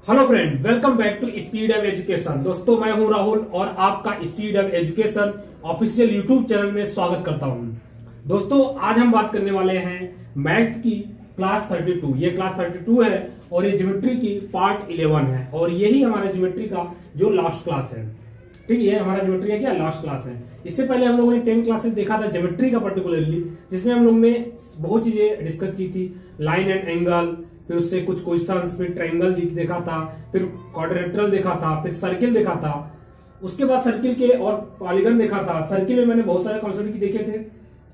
Hello friend, welcome back to speed of education. दोस्तों, मैं हूं राहुल और आपका speed of education official YouTube channel में स्वागत करता हूं। दोस्तों, आज हम बात करने वाले हैं मैथ की क्लास 32। ये क्लास 32 है और ये ज्योमेट्री की पार्ट 11 है और यही हमारा ज्योमेट्री का जो लास्ट क्लास है। ठीक है, हमारा ज्योमेट्री का क्या लास्ट क्लास है। इससे पहले हम लोगों ने 10 क्लासेस देखा था ज्योमेट्री का पर्टिकुलरली, जिसमें हम लोग ने बहुत चीजें डिस्कस की थी। लाइन एंड एंगल, फिर उससे कुछ क्वेश्चंस, फिर ट्रायंगल देखा था, फिर क्वाड्रिलेटरल देखा था, फिर सर्किल देखा था। उसके बाद सर्किल के और पॉलीगन देखा था। सर्किल में मैंने बहुत सारे कॉन्सेप्ट की देखे थे,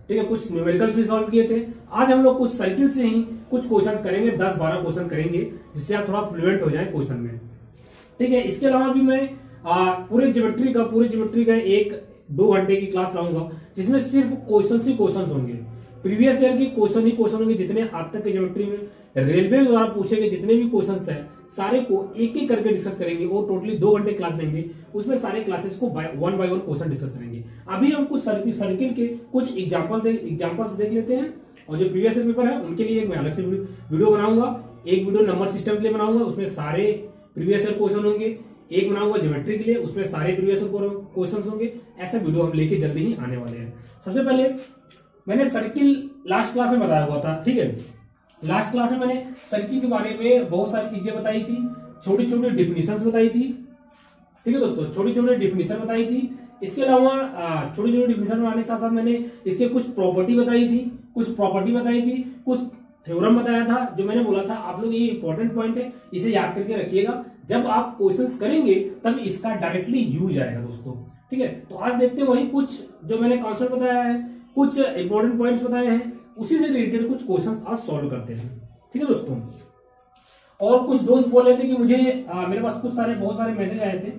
ठीक है, कुछ न्यूमेरिकल भी सॉल्व किए थे। आज हम लोग कुछ सर्किल से ही कुछ क्वेश्चंस करेंगे, 10-12 क्वेश्चन करेंगे, जिससे आप थोड़ा फ्लुएंट हो जाए क्वेश्चन में। ठीक है, इसके अलावा भी मैं पूरे ज्योमेट्री का 1-2 घंटे की क्लास लाऊंगा, जिसमें सिर्फ क्वेश्चन ही क्वेश्चन होंगे। प्रीवियस ईयर के क्वेश्चन ही क्वेश्चन होंगे। जितने आज तक के ज्योमेट्री में रेलवे द्वारा पूछे गए जितने भी क्वेश्चंस हैं, सारे को एक एक करके डिस्कस करेंगे और टोटली 2 घंटे क्लास लेंगे। उसमें सारे क्लासेस को 1 बाय 1 क्वेश्चन डिस्कस करेंगे। अभी हम कुछ सर्किल के कुछ एग्जाम्पल्स देख लेते हैं, और जो प्रीवियस ईयर पेपर है उनके लिए मैं अलग से वीडियो बनाऊंगा। एक वीडियो नंबर सिस्टम के लिए बनाऊंगा, उसमें सारे प्रीवियस ईयर क्वेश्चन होंगे। एक बनाऊंगा ज्योमेट्री के लिए, उसमें सारे प्रीवियस क्वेश्चन होंगे। ऐसा वीडियो हम लेके जल्दी ही आने वाले हैं। सबसे पहले मैंने सर्किल लास्ट क्लास में बताया हुआ था, ठीक है। लास्ट क्लास में मैंने सर्किल के बारे में बहुत सारी चीजें बताई थी, छोटी छोटी डिफिनीशंस बताई थी, ठीक है दोस्तों, छोटी छोटी डिफिनीशन बताई थी। इसके अलावा छोटी छोटी डिफिनीशन बनाने के साथ साथ मैंने इसके कुछ प्रॉपर्टी बताई थी, कुछ थ्योरम बताया था। जो मैंने बोला था, आप लोग ये इंपॉर्टेंट पॉइंट है, इसे याद करके रखिएगा। जब आप क्वेश्चंस करेंगे तब इसका डायरेक्टली यूज आएगा दोस्तों, ठीक है। तो आज देखते हैं वही कुछ जो मैंने कॉन्सेप्ट बताया है, कुछ इंपॉर्टेंट पॉइंट्स बताए हैं, उसी से रिलेटेड कुछ क्वेश्चंस आज सॉल्व करते हैं, ठीक है दोस्तों। और कुछ दोस्त बोल रहे थे कि मुझे मेरे पास बहुत सारे मैसेज आए थे,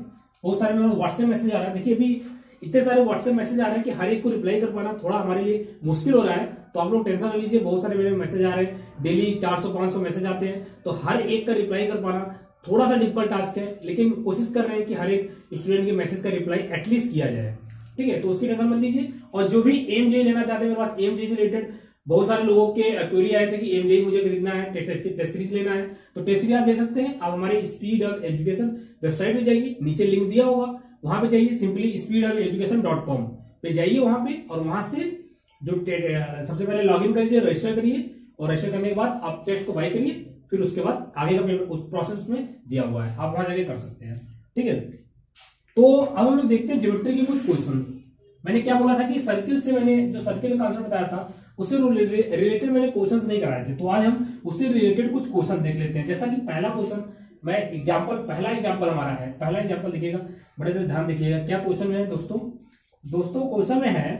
बहुत सारे मेरे व्हाट्सएप मैसेज आ रहे हैं। देखिए, अभी इतने सारे व्हाट्सएप मैसेज आ रहे हैं कि हर एक को रिप्लाई कर पाना थोड़ा हमारे लिए मुश्किल हो रहा है। तो आप लोग टेंशन न लीजिए, बहुत सारे मेरे मैसेज आ रहे हैं, डेली 400-500 मैसेज आते हैं, तो हर एक का रिप्लाई कर पाना थोड़ा सा डिफिकल्ट टास्क है, लेकिन कोशिश कर रहे हैं कि हर एक स्टूडेंट के मैसेज का रिप्लाई एटलीस्ट किया जाए, ठीक है। तो उसकी टेंशन मत लीजिए। और जो भी एमजेई लेना चाहते हैं, मेरे पास एमजेई से रिलेटेड बहुत सारे लोगों के क्वेरी आए थे कि एमजेई मुझे खरीदना है, टेस्ट सीरीज लेना है, तो टेस्ट सीरीज आप ले सकते हैं। आप हमारे स्पीड ऑफ एजुकेशन वेबसाइट पे जाइए, नीचे लिंक दिया होगा, वहां पे जाइए, सिंपली speedofelducation.com पे जाइए वहां पे, और वहां से जो सबसे पहले लॉगिन करिए, रजिस्टर करिए, और रजिस्टर करने के बाद आप टेस्ट को बाय करिए। फिर उसके बाद आगे का पेमेंट उस प्रोसेस में दिया हुआ है, आप वहां जाके कर सकते हैं, ठीक है। तो अब हम लोग देखते हैं ज्योमेट्री के कुछ क्वेश्चंस। मैंने क्या बोला था कि सर्किल से मैंने जो सर्किल का कॉन्सेप्ट बताया था, उससे रिलेटेड मैंने क्वेश्चंस नहीं कराए थे। तो आज हम उससे रिलेटेड कुछ क्वेश्चन देख लेते हैं। जैसा कि पहला क्वेश्चन पहला एग्जाम्पल हमारा है। पहला एग्जाम्पल देखिएगा, बड़े से ध्यान देखिएगा क्या क्वेश्चन में है दोस्तों क्वेश्चन में है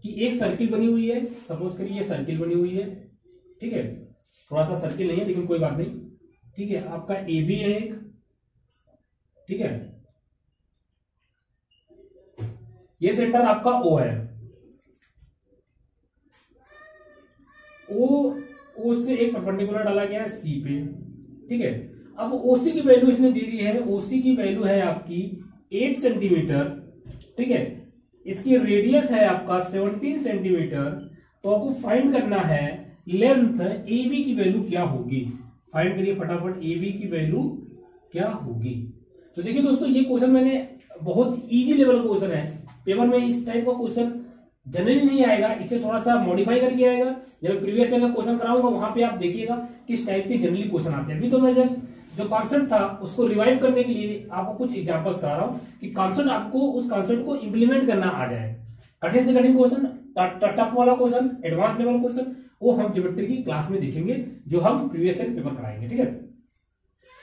कि एक सर्किल बनी हुई है। सपोज करिए ये सर्किल बनी हुई है, ठीक है। थोड़ा सा सर्किल नहीं है लेकिन कोई बात नहीं, ठीक है। आपका ए बी है एक, ठीक है। ये सेंटर आपका ओ है, ओ से एक परपेंडिकुलर डाला गया है सी पे, ठीक है। अब ओसी की वैल्यू इसने दे दी है, ओसी की वैल्यू है आपकी 8 सेंटीमीटर, ठीक है। इसकी रेडियस है आपका 17 सेंटीमीटर। तो आपको फाइंड करना है लेंथ ए बी की वैल्यू क्या होगी। फाइंड करिए फटाफट, ए बी की वैल्यू क्या होगी। तो देखिए दोस्तों, ये क्वेश्चन मैंने बहुत इजी लेवल क्वेश्चन है। पेपर में इस टाइप का क्वेश्चन जनरली नहीं आएगा, इसे थोड़ा सा मॉडिफाई करके आएगा। जब प्रीवियस ईयर का क्वेश्चन कराऊंगा वहां पे आप देखिएगा किस टाइप के जनरली क्वेश्चन आते हैं। अभी तो मैं जस्ट जो कॉन्सेप्ट था उसको रिवाइव करने के लिए आपको कुछ एग्जांपल्स करा रहा हूं कि कॉन्सेप्ट आपको उस कॉन्सेप्ट को इंप्लीमेंट करना आ जाए। कठिन से कठिन क्वेश्चन, टफ वाला क्वेश्चन, एडवांस लेवल क्वेश्चन, वो हम ज्योमेट्री की क्लास में देखेंगे, जो हम प्रीवियस ईयर पेपर कराएंगे, ठीक है।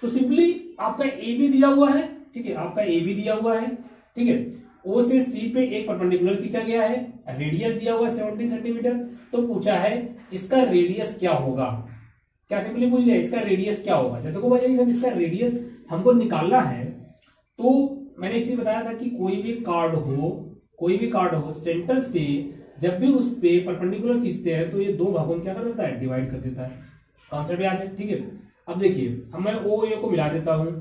तो सिंपली आपका ए बी दिया हुआ है, ठीक है, आपका ए बी दिया हुआ है, ठीक है। ओ से सी पे एक परपेंडिकुलर खींचा गया है, रेडियस दिया हुआ है 17 सेंटीमीटर। तो पूछा है इसका रेडियस क्या होगा। क्या सिंपली पूछ लिया इसका रेडियस क्या होगा। जब देखो भाई, जब इसका रेडियस हमको निकालना है, तो मैंने एक चीज बताया था कि कोई भी कार्ड हो सेंटर से जब भी उस पे परपेंडिकुलर खींचते हैं तो ये 2 भागों में क्या कर देता है, डिवाइड कर देता है। कॉन्सेप्ट याद है, ठीक है। अब देखिए, अब मैं ओ ए को मिला देता हूं।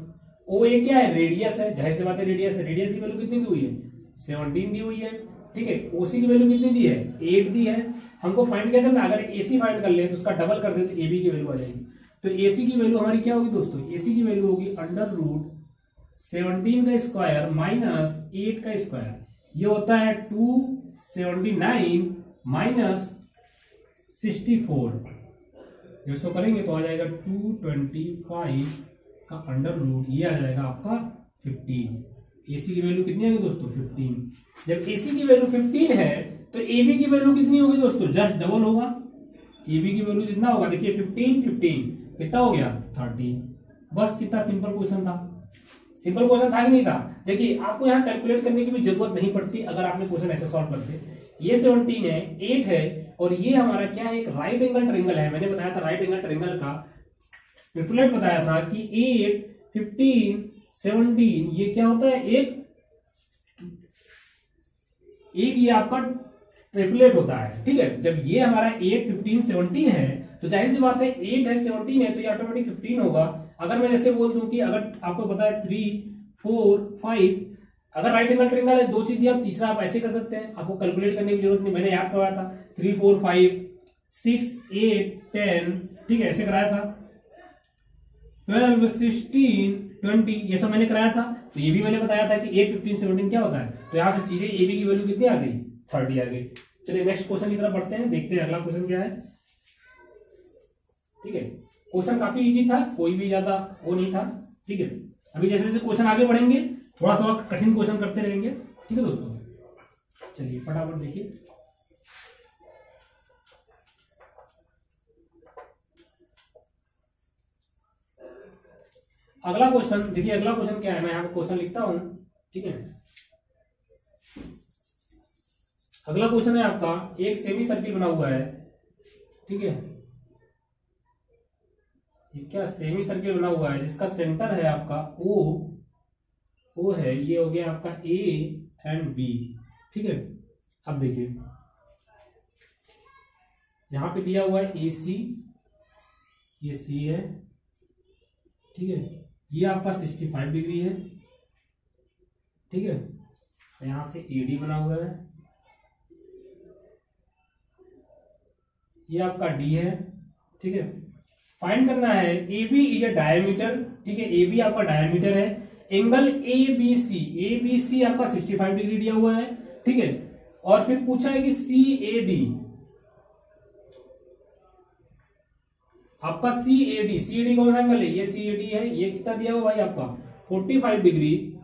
ओ ए क्या है, रेडियस है, जाहिर सी बात है रेडियस है। रेडियस की वैल्यू कितनी दी हुई है, 17 दी हुई है, ठीक है। ओसी की वैल्यू कितनी दी है, 8 दी है। हमको फाइंड क्या करना, अगर एसी फाइंड कर ले तो उसका डबल कर दे तो एबी की वैल्यू आ जाएगी। तो AC की वैल्यू हमारी क्या होगी दोस्तों, AC की वैल्यू होगी √17 का स्क्वायर माइनस 8 का स्क्वायर, ये होता है 279 माइनस 64, इसको करेंगे तो आ जाएगा 225 का √, ये आ जाएगा आपका 15। AC की वैल्यू कितनी आएगी दोस्तों, 15। जब AC की वैल्यू 15 है तो AB की वैल्यू कितनी होगी दोस्तों, जस्ट डबल होगा। AB की वैल्यू जितना होगा, देखिए 15 कितना हो गया, 30। बस कितना सिंपल क्वेश्चन था, सिंपल क्वेश्चन था कि नहीं था। देखिए आपको यहाँ कैलकुलेट करने की भी जरूरत नहीं पड़ती अगर आपने क्वेश्चन ऐसे सॉल्व करते। ये 17 है, 8 है, और ये हमारा क्या है, एक राइट एंगल ट्रायंगल है। मैंने बताया था राइट एंगल ट्रायंगल का ट्रिपलेट बताया था कि 8, 15, 17 ये क्या होता है, एक ये आपका ट्रिपलेट होता है। ठीक है, जब ये हमारा 8, 15, 17 है तो जाहिर सी बात है 8 है, 17 है, तो ये ऑटोमेटिक 15 होगा। अगर मैं जैसे बोल दूं कि अगर आपको पता है 3, 4, 5, अगर राइट एंगल ट्रायंगल है, दो चीज दिया, तीसरा आप ऐसे कर सकते हैं, आपको कैलकुलेट करने की जरूरत नहीं। मैंने याद करवाया था 3, 4, 5, 6, 8, 10, ठीक है, ऐसे कराया था। 12, 16, 20 ये सब मैंने कराया था। तो ये भी मैंने बताया था कि 8, 15, 17 क्या होता है। तो यहां से सीधे AB की वैल्यू कितनी आ गई, 30 आ गई। चलिए नेक्स्ट क्वेश्चन की तरफ बढ़ते हैं, देखते हैं अगला क्वेश्चन क्या है। ठीक है, क्वेश्चन काफी इजी था, कोई भी ज्यादा वो नहीं था। ठीक है, अभी जैसे जैसे क्वेश्चन आगे बढ़ेंगे थोड़ा थोड़ा कठिन क्वेश्चन करते रहेंगे। ठीक है दोस्तों, चलिए फटाफट देखिए। अगला क्वेश्चन देखिए, अगला क्वेश्चन क्या है, मैं यहां पर क्वेश्चन लिखता हूं। ठीक है, अगला क्वेश्चन है आपका, एक सेमी सर्किल बना हुआ है। ठीक है, ये क्या सेमी सर्किल बना हुआ है जिसका सेंटर है आपका O है, ये हो गया आपका A एंड B। ठीक है, अब देखिए यहां पे दिया हुआ है AC, ये C है। ठीक है, ये आपका 65 डिग्री है। ठीक है, यहां से AD बना हुआ है, ये आपका D है। ठीक है, फाइंड करना है AB इज ए डायमीटर। ठीक है, AB आपका डायमीटर है, एंगल ABC आपका 65 डिग्री दिया हुआ है। ठीक है, और फिर पूछा है कि CAD आपका CAD कौन सा एंगल है, ये CAD है, ये कितना दिया हुआ भाई आपका 45 डिग्री,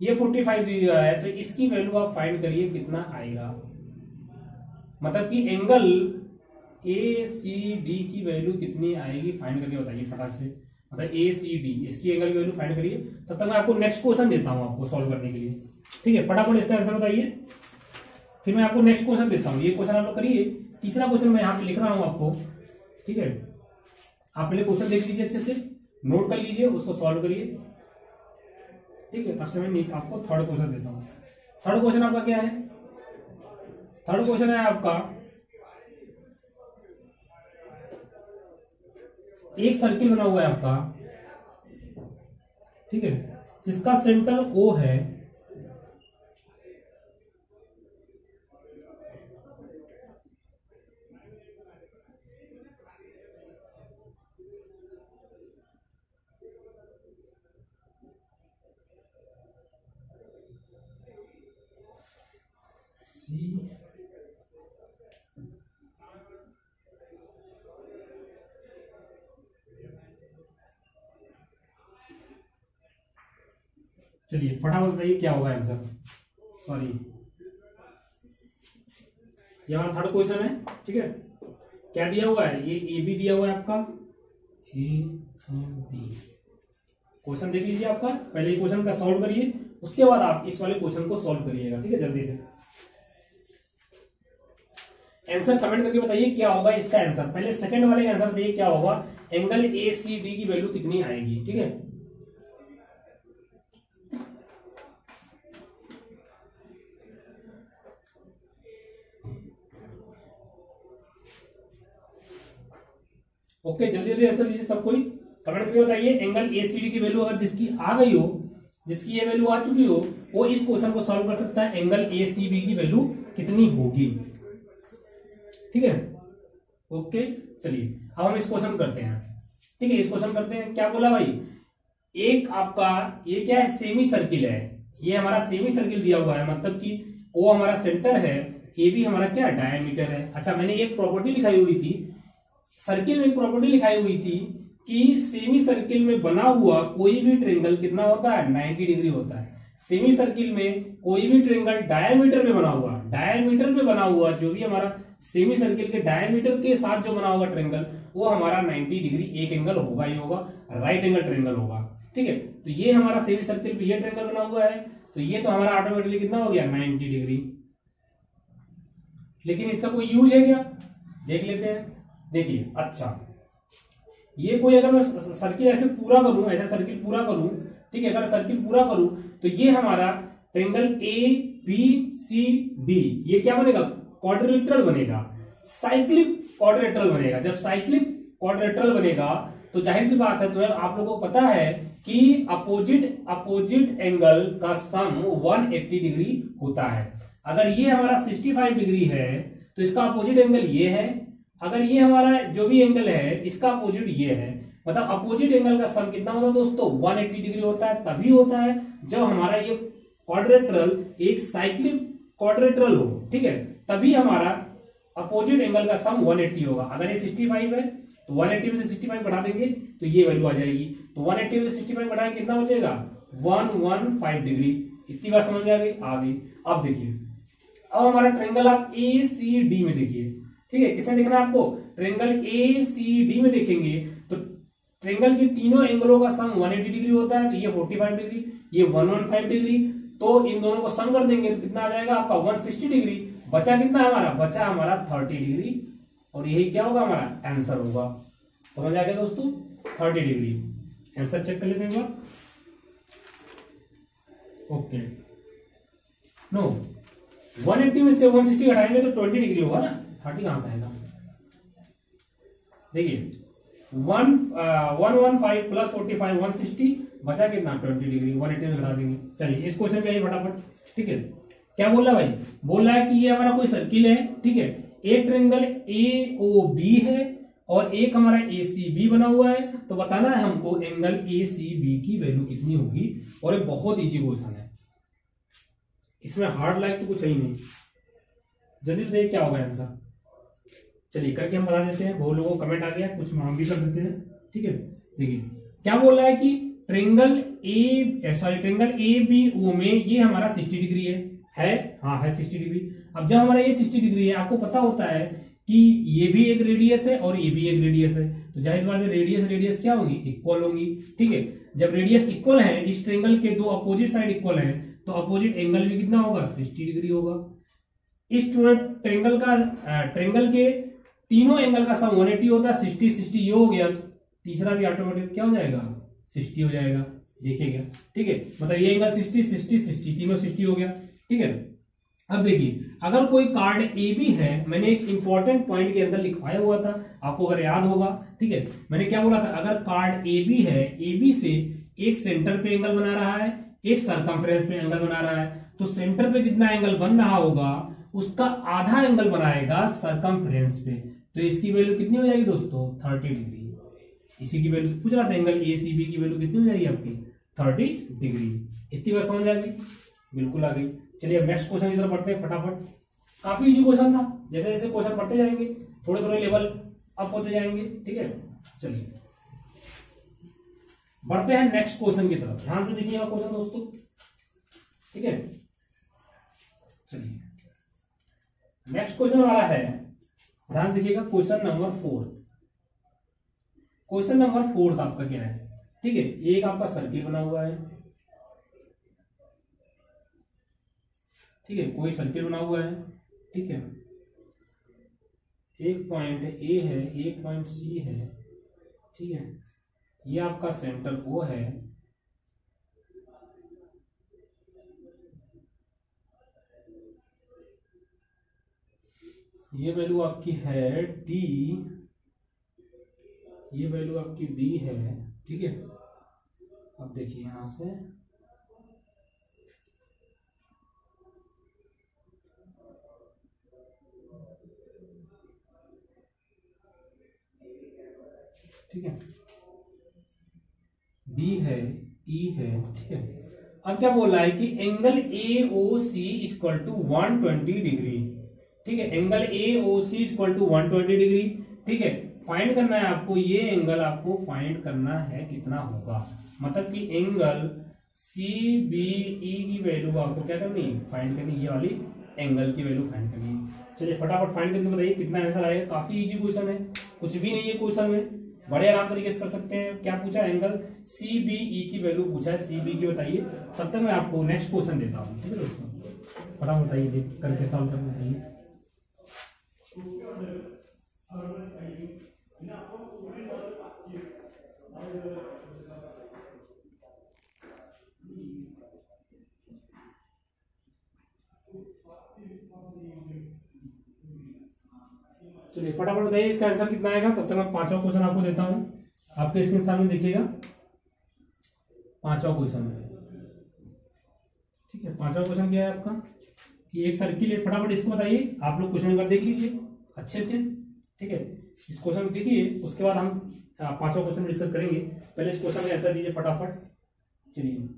ये 45 डिग्री है। तो इसकी वैल्यू आप फाइंड करिए कितना आएगा, मतलब कि एंगल ACD की वैल्यू कितनी आएगी, फाइंड करके बताइए फटाक से। मतलब ACD इसकी एंगल की वैल्यू फाइंड करिए। तब तक मैं आपको नेक्स्ट क्वेश्चन देता हूं आपको सॉल्व करने के लिए। ठीक है, फटाफट इसका आंसर बताइए, फिर मैं आपको नेक्स्ट क्वेश्चन देता हूं। ये क्वेश्चन आप लोग करिए, तीसरा क्वेश्चन मैं यहाँ पे लिख रहा हूं आपको। ठीक है, आप पहले क्वेश्चन देख लीजिए, अच्छे से नोट कर लीजिए, उसको सॉल्व करिए। ठीक है, तब से मैं आपको थर्ड क्वेश्चन देता हूं। थर्ड क्वेश्चन आपका क्या है, थर्ड क्वेश्चन है आपका, एक सर्किल बना हुआ है आपका। ठीक है, जिसका सेंटर O है। चलिए फटाफट बताइए क्या होगा आंसर। सॉरी, यहां थर्ड क्वेश्चन है। ठीक है, क्या दिया हुआ है, ये AB दिया हुआ है आपका, A एंड B। क्वेश्चन देख लीजिए आपका, पहले क्वेश्चन का सॉल्व करिए, उसके बाद आप इस वाले क्वेश्चन को सॉल्व करिएगा। ठीक है, जल्दी से आंसर कमेंट करके बताइए क्या होगा इसका आंसर। पहले सेकंड वाले का आंसर बताइए क्या होगा, एंगल ACD की वैल्यू कितनी आएगी। ठीक है, ओके, जल्दी जल्दी आंसर दीजिए सब कोई, कमेंट करके बताइए एंगल ACD की वैल्यू अगर जिसकी आ गई हो, जिसकी ये वैल्यू आ चुकी हो, वो इस क्वेश्चन को सॉल्व कर सकता है एंगल ACB की वैल्यू कितनी होगी। ठीक है, ओके, चलिए अब हम इस क्वेश्चन करते हैं। ठीक है, इस क्वेश्चन करते हैं। क्या बोला भाई, एक आपका ये क्या है, सेमी सर्किल है, ये हमारा सेमी सर्किल दिया हुआ है, मतलब कि ओ हमारा सेंटर है, ए भी हमारा क्या डायमीटर है। अच्छा, मैंने एक प्रॉपर्टी लिखाई हुई थी, सर्किल में एक प्रॉपर्टी लिखाई हुई थी कि सेमी सर्किल में बना हुआ कोई भी ट्रेंगल कितना होता है, 90 डिग्री होता है। सेमी सर्किल में कोई भी ट्रेंगल डायमीटर में बना हुआ, डायमीटर में बना हुआ जो भी हमारा सेमी सर्किल के डायमीटर के साथ जो बना हुआ ट्रेंगल, वो हमारा 90 डिग्री एक एंगल होगा ही होगा, राइट एंगल ट्रेंगल होगा। ठीक है, तो ये हमारा सेमी सर्किल पे ये ट्रेंगल बना हुआ है, तो ये तो हमारा ऑटोमेटिकली कितना हो गया, 90 डिग्री। लेकिन इसका कोई यूज है क्या, देख लेते हैं। देखिए, अच्छा ये कोई अगर मैं सर्किल ऐसे पूरा करूं, ऐसा सर्किल पूरा करूं, ठीक है, अगर सर्किल पूरा करूं तो ये हमारा triangle A B C D ये क्या बनेगा, क्वाड्रिलेटरल बनेगा, साइक्लिक क्वाड्रिलेटरल बनेगा। जब साइक्लिक क्वाड्रिलेटरल बनेगा तो जाहिर सी बात है, तो आप लोगों को पता है कि अपोजिट एंगल का सम 180 डिग्री होता है। अगर ये हमारा 65 डिग्री है तो इसका अपोजिट एंगल ये है, अगर ये हमारा जो भी एंगल है इसका अपोजिट ये है, मतलब अपोजिट एंगल का सम कितना होता है दोस्तों, 180 डिग्री होता है। तभी होता है जब हमारा ये क्वाड्रिलेटरल एक साइक्लिक क्वाड्रिलेटरल हो, ठीक है, तभी हमारा अपोजिट एंगल का सम 180 होगा। अगर ये 65 है तो 180 में से 65 बढ़ा देंगे तो ये वैल्यू आ जाएगी, तो 180 में से 65 बढ़ाएं कितना बचेगा, 115 डिग्री। इतनी बात समझ में आ गई, आ गई। अब देखिए, अब हमारा ट्रेंगल आप ए सी डी में देखिए, ठीक है, किसने देखना है आपको, ट्रेंगल ए सी डी में देखेंगे तो ट्रेंगल के तीनों एंगलों का सम 180 डिग्री होता है, तो ये 45 डिग्री, ये 115 डिग्री, तो इन दोनों को सम कर देंगे तो कितना आ जाएगा आपका 160 डिग्री। बचा कितना हमारा, बचा हमारा 30 डिग्री, और यही क्या होगा, हमारा आंसर होगा। समझ आ गया दोस्तों, 30 डिग्री। आंसर चेक कर लेते हैं एक बार। ओके, नो 180 में से 160 घटाएंगे तो 20 डिग्री होगा ना, 30 कहां से आएगा। देखिए 115 प्लस 45 160, बचा कितना 20 डिग्री, 180 में घटा देंगे। चलिए इस क्वेश्चन पे आइए फटाफट। ठीक है, क्या बोल रहा है भाई, बोल रहा है कि ये हमारा कोई सर्किल है, ठीक है, एक ट्रेंगल ए ओ बी है और एक हमारा ए सी बी बना हुआ है, तो बताना है हमको एंगल ए सी बी की वैल्यू कितनी होगी। और ये बहुत इजी क्वेश्चन है, इसमें हार्ड लाइक तो कुछ है ही नहीं। जल्दी बताइए क्या होगा आंसर। चलिए करके हम बता देते हैं, बहुत लोगों को कमेंट आ गया, कुछ हम भी कर देते हैं। ठीक है, देखिए क्या बोल रहा है कि triangle triangle A B O में ये हमारा 60 डिग्री है, हाँ है 60 डिग्री। अब जब हमारा ये 60 डिग्री है, आपको पता होता है कि ये भी एक रेडियस है और ये भी एक रेडियस है, तो जाहिर बात है रेडियस क्या होंगी, इक्वल होंगी। ठीक है, जब रेडियस इक्वल है, इस ट्रेंगल के दो अपोजिट साइड इक्वल है, तो अपोजिट एंगल भी कितना होगा, 60 डिग्री होगा। इस ट्रेंगल के तीनों एंगल का सम 180 होता है, 60 60 ये हो गया, तो तीसरा भी ऑटोमेटिक क्या हो जाएगा, 60 हो जाएगा। देखिएगा, ठीक है, मतलब ये एंगल 60 60 60 तीनों 60 हो गया। ठीक है, अब देखिए अगर कोई कार्ड ए बी है, मैंने एक इंपॉर्टेंट पॉइंट के अंदर लिखवाया हुआ था, आपको अगर याद होगा। ठीक है, मैंने क्या बोला था, अगर कार्ड ए बी है, ए बी से एक सेंटर पे एंगल बना रहा है, एक सरकमफ्रेंस पे एंगल बना रहा है, तो सेंटर पे जितना एंगल बन रहा होगा उसका आधा एंगल बनाएगा सरकमफ्रेंस पे, तो इसकी वैल्यू कितनी हो जाएगी दोस्तों, 30 डिग्री। इसी की वैल्यू पूछ रहा था, एंगल ए सी बी की वैल्यू कितनी हो जाएगी आपकी, 30 डिग्री। इतनी बात समझ आ गई, बिल्कुल आ गई। चलिए नेक्स्ट क्वेश्चन की तरफ बढ़ते हैं फटाफट। काफी इजी क्वेश्चन था, जैसे जैसे क्वेश्चन बढ़ते जाएंगे थोड़े थोड़े लेवल अप होते जाएंगे। ठीक है, चलिए बढ़ते हैं नेक्स्ट क्वेश्चन की तरफ, ध्यान से देखिएगा क्वेश्चन दोस्तों। ठीक है, चलिए नेक्स्ट क्वेश्चन वाला है, ध्यान देखिएगा, क्वेश्चन नंबर 4। क्वेश्चन नंबर 4 आपका क्या है, ठीक है, एक आपका सर्किल बना हुआ है, ठीक है, कोई सर्किल बना हुआ है, ठीक है, एक पॉइंट ए है, एक पॉइंट सी है, ठीक है, ये आपका सेंटर ओ है, ये वैल्यू आपकी है डी, ये वैल्यू आपकी बी है। ठीक है, अब देखिए यहां से ठीक है, बी है, ई है, ठीक है। अब क्या बोल रहा है कि angle A O C equal to 120 degree, ठीक है। Angle A O C equal to 120 degree, ठीक है। फाइंड करना है आपको, ये एंगल आपको फाइंड करना है कितना होगा, मतलब कि एंगल सी बी ई की वैल्यू आपको क्या करनी है, फाइंड करनी, ये वाली एंगल की वैल्यू फाइंड करनी है। चलिए फटाफट फाइंड करके बताइए कितना आंसर आएगा। काफी इजी क्वेश्चन है, कुछ भी नहीं है क्वेश्चन में, बड़े आराम तरीके से कर सकते हैं। क्या पूछा, एंगल सी बी ई की वैल्यू पूछा है, सी बी की बताइए। तब तक मैं आपको नेक्स्ट क्वेश्चन देता हूँ, ठीक है दोस्तों। फटाफट बताइए, करके सॉल्व करके बताइए। चलिए फटाफट बताइए इसका आंसर कितना आएगा। तब तक मैं पांचवा क्वेश्चन आपको देता हूं, आपके स्क्रीन सामने देखिएगा। पांचवा क्वेश्चन, ठीक है। पांचवा क्वेश्चन क्या है आपका कि एक सर्किल है। फटाफट इसको बताइए, आप लोग क्वेश्चन नंबर देख लीजिए अच्छे से, ठीक है। इस क्वेश्चन को देखिए, उसके बाद हम पांचवा क्वेश्चन डिस्कस करेंगे। पहले इस क्वेश्चन का आंसर दीजिए फटाफट। चलिए,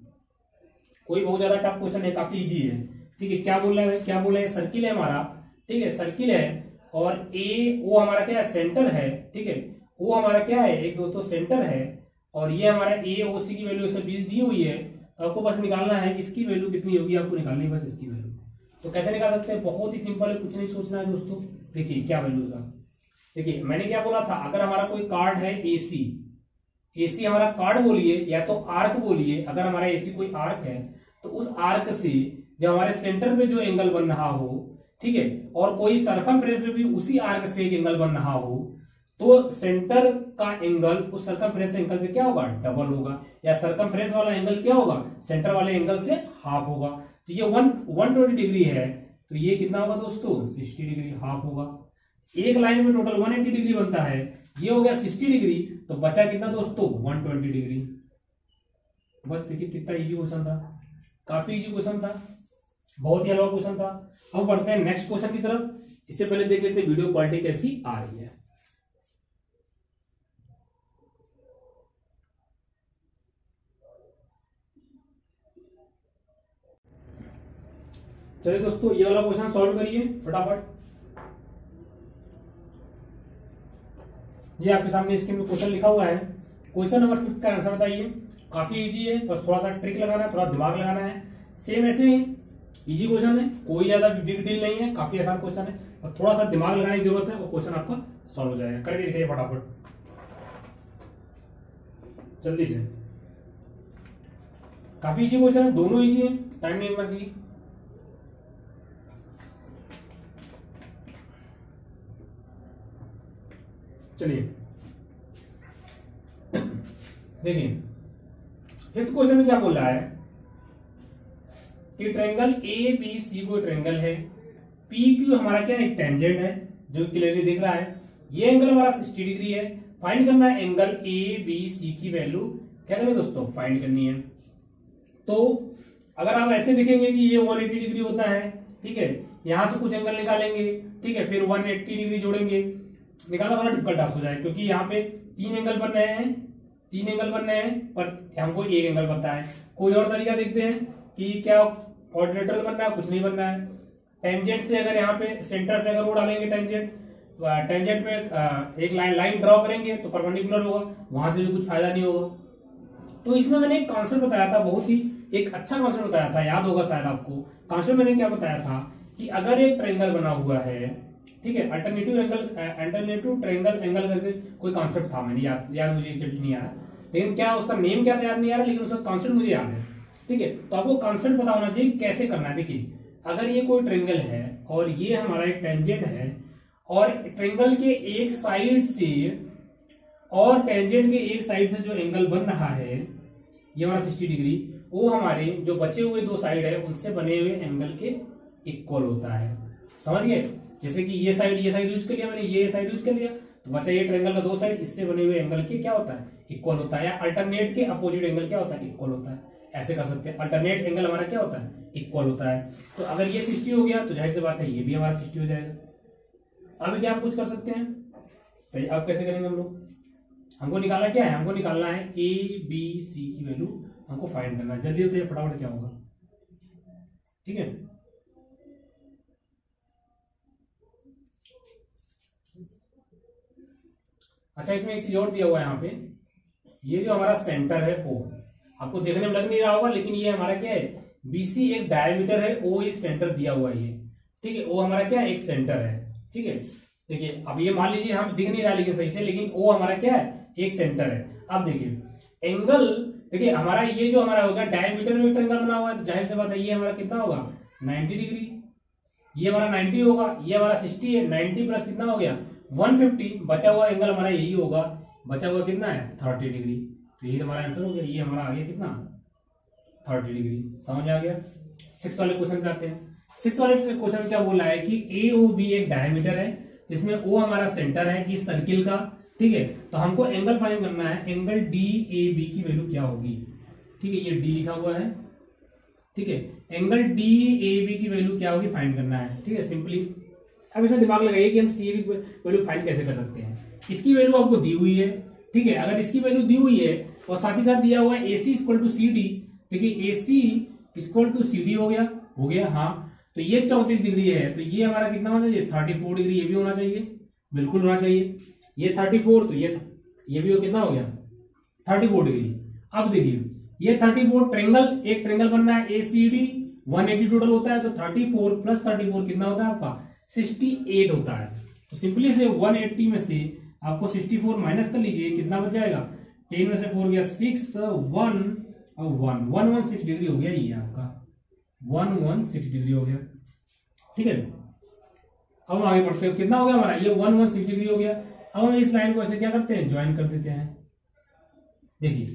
कोई बहुत ज्यादा टफ क्वेश्चन है, काफी इजी है, ठीक है। क्या बोल रहा है, क्या बोल रहा है, सर्किल है हमारा, ठीक है। सर्किल है और ए ओ हमारा क्या है, सेंटर है, ठीक है। ओ हमारा क्या है, एक दोस्तों सेंटर है, और ये हमारा ए ओ सी की वैल्यू 120 दी हुई है। आपको बस निकालना है इसकी वैल्यू कितनी होगी, आपको निकालनी है बस इसकी वैल्यू। तो कैसे निकाल सकते हैं, बहुत ही सिंपल है, कुछ नहीं सोचना है दोस्तों। देखिए क्या वैल्यू होगा, देखिए मैंने क्या बोला था, अगर हमारा कोई कार्ड है एसी, एसी हमारा कार्ड बोलिए या तो आर्क बोलिए, अगर हमारा एसी कोई आर्क है तो उस आर्क से जब हमारे सेंटर पे जो एंगल बन रहा हो, ठीक है, और कोई सरकमफ्रेंस में भी उसी आर्क से एक एंगल बन रहा हो, तो सेंटर का एंगल उस सरकमफ्रेंस एंगल से क्या होगा, डबल होगा, या सरकमफ्रेंस वाला एंगल क्या होगा, सेंटर वाले एंगल से हाफ होगा। तो ये 120 डिग्री है, तो ये कितना होगा दोस्तों, 60 डिग्री, हाफ होगा। एक लाइन में टोटल 180 डिग्री बनता है, ये हो गया 60 डिग्री, तो बचा कितना दोस्तों, 120 डिग्री। बस देखिए कितना इजी क्वेश्चन था, काफी इजी क्वेश्चन था, बहुत ही अलग क्वेश्चन था। अब बढ़ते हैं नेक्स्ट क्वेश्चन की तरफ। इससे पहले देख लेते हैं वीडियो क्वालिटी कैसी आ रही है। चलिए दोस्तों, ये वाला क्वेश्चन सॉल्व करिए फटाफट। ये आपके सामने स्क्रीन में क्वेश्चन लिखा हुआ है। क्वेश्चन नंबर 5 का आंसर बताइए। काफी इजी है, बस थोड़ा सा ट्रिक लगाना है, थोड़ा दिमाग लगाना है। सेम ऐसे ही इजी क्वेश्चन है, कोई ज्यादा बिग डील नहीं है, काफी आसान क्वेश्चन है, और थोड़ा सा दिमाग लगाने की जरूरत है, वो क्वेश्चन आपका सॉल्व हो जाएगा। करके दिखाइए फटाफट जल्दी से। काफी इजी क्वेश्चन है, दोनों इजी है, टाइम नहीं लगना चाहिए। चलिए देखिए, फिफ्थ क्वेश्चन में क्या बोल रहा है कि ट्रायंगल ए बी सी कोई ट्रायंगल है, पी क्यू हमारा क्या एक टेंजेंट है जो क्लियरली दिख रहा है, ये एंगल हमारा 60 डिग्री है। फाइंड करना है एंगल ए बी सी की वैल्यू, क्या करनी है दोस्तों, फाइंड करनी है। तो अगर आप ऐसे देखेंगे कि ये 180 डिग्री होता है, ठीक है, यहां से कुछ एंगल निकालेंगे, ठीक है, फिर 180 डिग्री जोड़ेंगे, निकालना थोड़ा डिफिकल्ट टास्क हो जाए, क्योंकि यहाँ पे 3 एंगल बन रहे हैं, 3 एंगल बन रहे हैं, पर हमको एक एंगल बनता है। कोई और तरीका देखते हैं कि क्या क्वाड्रिलेटरल बनना है, कुछ नहीं बनना है। टेंजेंट से अगर यहाँ पे सेंटर से अगर वो डालेंगे टेंजेंट, टेंजेंट पे एक लाइन ड्रॉ करेंगे तो परपेंडिकुलर होगा, वहां से भी कुछ फायदा नहीं होगा। तो इसमें मैंने एक कॉन्सेप्ट बताया था, बहुत ही एक अच्छा कॉन्सेप्ट बताया था, याद होगा शायद आपको। कॉन्सेप्ट मैंने क्या बताया था कि अगर एक ट्रायंगल बना हुआ है, ठीक है, अल्टरनेटिव ट्रायंगल एंगल करके कोई कॉन्सेप्ट था, मैंने याद मुझे एग्जैक्ट नहीं आ रहा, लेकिन क्या उसका नेम क्या था याद नहीं आ रहा, लेकिन उसका कॉन्सेप्ट मुझे याद है, ठीक है। तो आपको कॉन्सेप्ट पता होना चाहिए कैसे करना है। देखिए, अगर ये कोई ट्रायंगल है और ये हमारा एक टेंजेंट है, और ट्रायंगल के एक साइड से और टेंजेंट के एक साइड से जो एंगल बन रहा है, ये हमारा 60 डिग्री, वो हमारे जो बचे हुए 2 साइड है उनसे बने हुए एंगल के इक्वल होता है। समझ गए? जैसे कि ये साइड यूज कर लिया मैंने, ये साइड यूज कर लिया, तो बचा ये ट्रायंगल का 2 साइड, इससे बने हुए एंगल के क्या होता है, इक्वल होता है। या अल्टरनेट के अपोजिट एंगल क्या होता है, इक्वल होता है। ऐसे कर सकते हैं, अल्टरनेट एंगल हमारा क्या होता है, इक्वल होता है। तो अगर ये 60 हो गया तो जाहिर सी बात है ये भी हमारा 60 हो जाएगा। अब क्या हम कुछ कर सकते हैं, तो अब कैसे करेंगे हम लोग, हमको निकालना क्या है, हमको निकालना है ए बी सी की वैल्यू हमको फाइंड करना है। जल्दी जल्दी फटाफट क्या होगा, ठीक है। अच्छा इसमें एक चीज और दिया हुआ है यहाँ पे, ये जो हमारा सेंटर है ओ, आपको देखने में लग नहीं रहा होगा लेकिन ये हमारा क्या है, बीसी एक डायमीटर है, ओ इस सेंटर दिया हुआ है ये, ठीक है। ओ हमारा क्या है, एक सेंटर है, ठीक है। देखिए अब ये मान लीजिए हम दिख नहीं रहा लेकिन सही से, लेकिन ओ हमारा क्या है, एक सेंटर है। अब देखिए एंगल, देखिए हमारा ये जो हमारा होगा डायमीटर में ट्रायंगल बना हुआ है, तो जाहिर सी बात है ये हमारा कितना होगा 90 डिग्री, ये हमारा 90 होगा, ये हमारा 60 है, 90 प्लस कितना हो गया 150, बचा हुआ एंगल हमारा यही होगा, बचा हुआ कितना है 30 डिग्री। तो ये हमारा आंसर हो गया, ये हमारा आ गया कितना 30 डिग्री। समझ आ गया। 6 वाले क्वेश्चन पे आते हैं। 6 वाले क्वेश्चन में क्या बोला है कि ए ओ बी एक डायमीटर है जिसमें ओ हमारा सेंटर है इस सर्किल का, ठीक है। तो हमको एंगल फाइंड करना है, एंगल डी ए बी की वैल्यू क्या होगी, ठीक है। ये डी लिखा हुआ है, ठीक है। एंगल डी ए बी की वैल्यू क्या होगी फाइंड करना है, ठीक है, सिंपली। अब इसमें दिमाग लगाइए कि हम सी ए बी वैल्यू फाइंड कैसे कर सकते हैं। इसकी वैल्यू आपको दी हुई है, ठीक है। अगर इसकी वैल्यू दी हुई है और साथ ही साथ दिया हुआ है AC equal to C D, देखिए AC equal to C D हो गया हाँ। तो ये 34 डिग्री है, तो ये हमारा कितना होना चाहिए 34 डिग्री, ये भी होना चाहिए, बिल्कुल होना चाहिए। ये 34, तो ये भी कितना हो गया 34 डिग्री। अब देखिए ये 34 ट्रेंगल, एक ट्रेंगल बनना है ACD, 180 टोटल होता है, तो 34 प्लस 34 कितना होता है आपका 68 होता है। तो सिंपली से 180 में से आपको 64 माइनस कर लीजिए, कितना बच जाएगा 10 में से 4 गया 6, 1 और 116 डिग्री हो गया, ये आपका 116 डिग्री हो गया, ठीक है। अब हम आगे बढ़ते हैं, कितना हो गया हमारा ये 116 डिग्री हो गया। अब हम इस लाइन को ऐसे क्या करते हैं, ज्वाइन कर देते हैं। देखिए